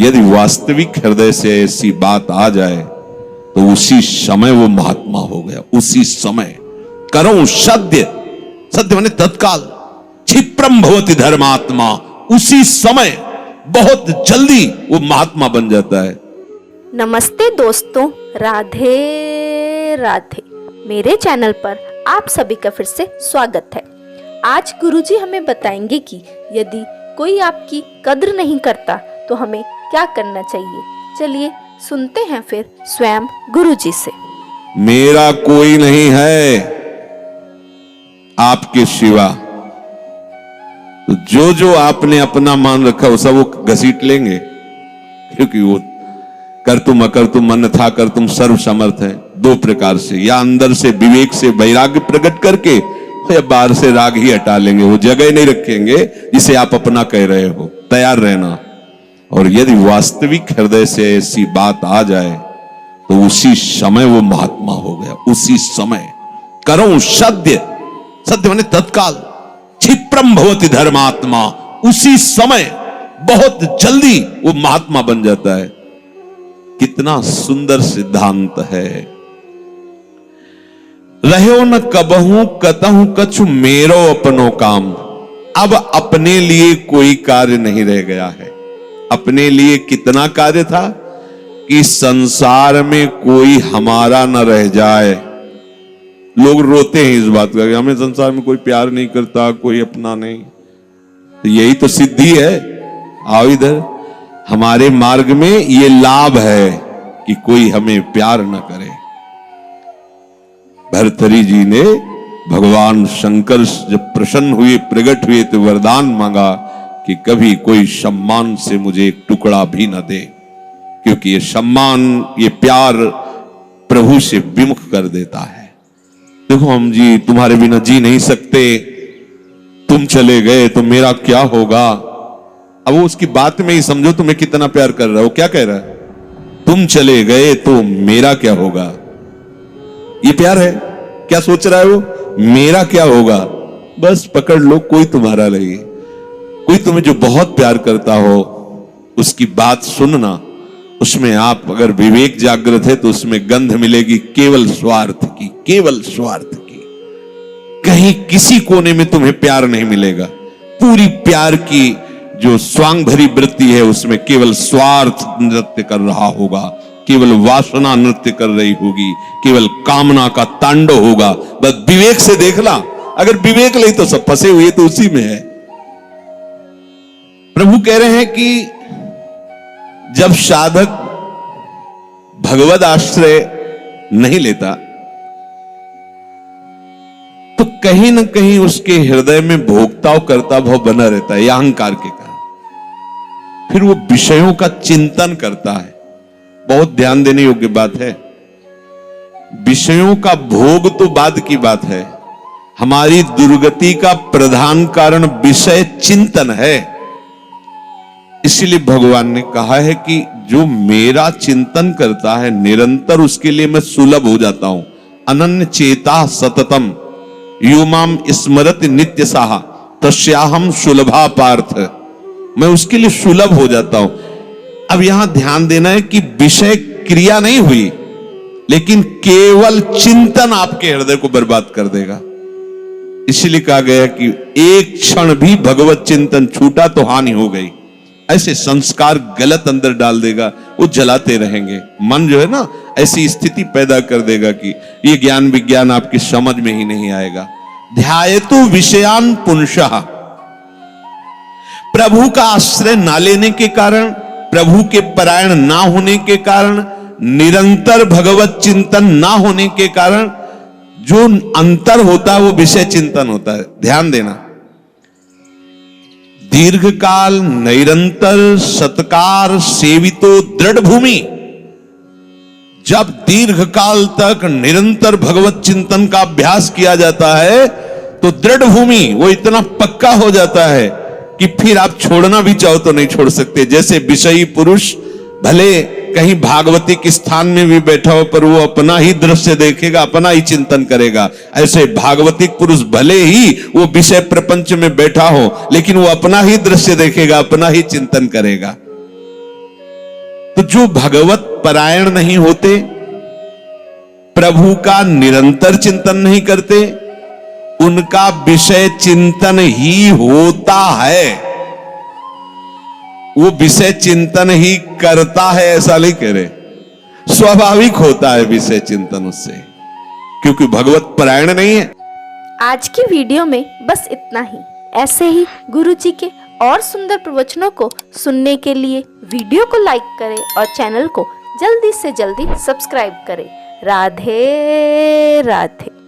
यदि वास्तविक हृदय से ऐसी बात आ जाए तो उसी समय वो महात्मा हो गया। उसी समय करो सत्य, सत्य माने तत्काल, क्षिप्रम भवति धर्मात्मा, उसी समय बहुत जल्दी वो महात्मा बन जाता है। नमस्ते दोस्तों, राधे राधे। मेरे चैनल पर आप सभी का फिर से स्वागत है। आज गुरुजी हमें बताएंगे कि यदि कोई आपकी कद्र नहीं करता तो हमें क्या करना चाहिए। चलिए सुनते हैं फिर स्वयं गुरुजी से। मेरा कोई नहीं है आपके सिवा, तो जो जो आपने अपना मान रखा वो सब वो घसीट लेंगे, क्योंकि वो कर तुम अकर तुम मन था कर तुम सर्व समर्थ है। दो प्रकार से, या अंदर से विवेक से वैराग्य प्रकट करके, या बाहर से राग ही हटा लेंगे। वो जगह नहीं रखेंगे जिसे आप अपना कह रहे हो। तैयार रहना। और यदि वास्तविक हृदय से ऐसी बात आ जाए तो उसी समय वो महात्मा हो गया। उसी समय करो सत्य, सत्य माने तत्काल, क्षिप्रम भवति धर्मात्मा, उसी समय बहुत जल्दी वो महात्मा बन जाता है। कितना सुंदर सिद्धांत है। रहो न कबहू कतहू कछु मेरो अपनो काम। अब अपने लिए कोई कार्य नहीं रह गया है। अपने लिए कितना कार्य था कि संसार में कोई हमारा न रह जाए। लोग रोते हैं इस बात का कि हमें संसार में कोई प्यार नहीं करता, कोई अपना नहीं। तो यही तो सिद्धि है। आओ इधर, हमारे मार्ग में ये लाभ है कि कोई हमें प्यार न करे। भर्तृहरि जी ने भगवान शंकर जब प्रसन्न हुए, प्रकट हुए, तो वरदान मांगा कि कभी कोई सम्मान से मुझे एक टुकड़ा भी न दे, क्योंकि ये सम्मान, ये प्यार प्रभु से विमुख कर देता है। देखो हम जी तुम्हारे बिना जी नहीं सकते, तुम चले गए तो मेरा क्या होगा। अब वो उसकी बात में ही समझो तुम्हें कितना प्यार कर रहा है। वो क्या कह रहा है? तुम चले गए तो मेरा क्या होगा। ये प्यार है। क्या सोच रहा है वो? मेरा क्या होगा। बस पकड़ लो, कोई तुम्हारा नहीं। कोई तुम्हें जो बहुत प्यार करता हो उसकी बात सुनना, उसमें आप अगर विवेक जागृत है तो उसमें गंध मिलेगी केवल स्वार्थ की, केवल स्वार्थ की। कहीं किसी कोने में तुम्हें प्यार नहीं मिलेगा। पूरी प्यार की जो स्वांग भरी वृत्ति है उसमें केवल स्वार्थ नृत्य कर रहा होगा, केवल वासना नृत्य कर रही होगी, केवल कामना का तांडव होगा। बस विवेक से देखना। अगर विवेक नहीं तो सब फंसे हुए तो उसी में है। प्रभु कह रहे हैं कि जब साधक भगवद आश्रय नहीं लेता तो कहीं ना कहीं उसके हृदय में भोक्ता और कर्ता भाव बना रहता है, अहंकार के कारण। फिर वो विषयों का चिंतन करता है। बहुत ध्यान देने योग्य बात है। विषयों का भोग तो बाद की बात है। हमारी दुर्गति का प्रधान कारण विषय चिंतन है। इसलिए भगवान ने कहा है कि जो मेरा चिंतन करता है निरंतर, उसके लिए मैं सुलभ हो जाता हूं। अनन्य चेता सततम यो माम स्मरति नित्य साहा तस्याहम सुलभा पार्थ। मैं उसके लिए सुलभ हो जाता हूं। अब यहां ध्यान देना है कि विषय क्रिया नहीं हुई, लेकिन केवल चिंतन आपके हृदय को बर्बाद कर देगा। इसलिए कहा गया कि एक क्षण भी भगवत चिंतन छूटा तो हानि हो गई। ऐसे संस्कार गलत अंदर डाल देगा, वो जलाते रहेंगे। मन जो है ना, ऐसी स्थिति पैदा कर देगा कि ये ज्ञान विज्ञान आपकी समझ में ही नहीं आएगा। ध्यायतु विषयान पुंसः। प्रभु का आश्रय ना लेने के कारण, प्रभु के परायण ना होने के कारण, निरंतर भगवत चिंतन ना होने के कारण जो अंतर होता है वो विषय चिंतन होता है। ध्यान देना। दीर्घकाल निरंतर सत्कार सेवितो दृढ़ भूमि। जब दीर्घकाल तक निरंतर भगवत चिंतन का अभ्यास किया जाता है तो दृढ़ भूमि वो इतना पक्का हो जाता है कि फिर आप छोड़ना भी चाहो तो नहीं छोड़ सकते। जैसे विषयी पुरुष भले कहीं भागवतिक स्थान में भी बैठा हो पर वो अपना ही दृश्य देखेगा, अपना ही चिंतन करेगा। ऐसे भागवतिक पुरुष भले ही वो विषय प्रपंच में बैठा हो लेकिन वो अपना ही दृश्य देखेगा, अपना ही चिंतन करेगा। तो जो भगवत परायण नहीं होते, प्रभु का निरंतर चिंतन नहीं करते, उनका विषय चिंतन ही होता है। वो विषय चिंतन ही करता है ऐसा नहीं कह रहे, स्वाभाविक होता है विषय चिंतन उससे, क्योंकि भगवत परायण नहीं है। आज की वीडियो में बस इतना ही। ऐसे ही गुरुजी के और सुंदर प्रवचनों को सुनने के लिए वीडियो को लाइक करें और चैनल को जल्दी से जल्दी सब्सक्राइब करें। राधे राधे।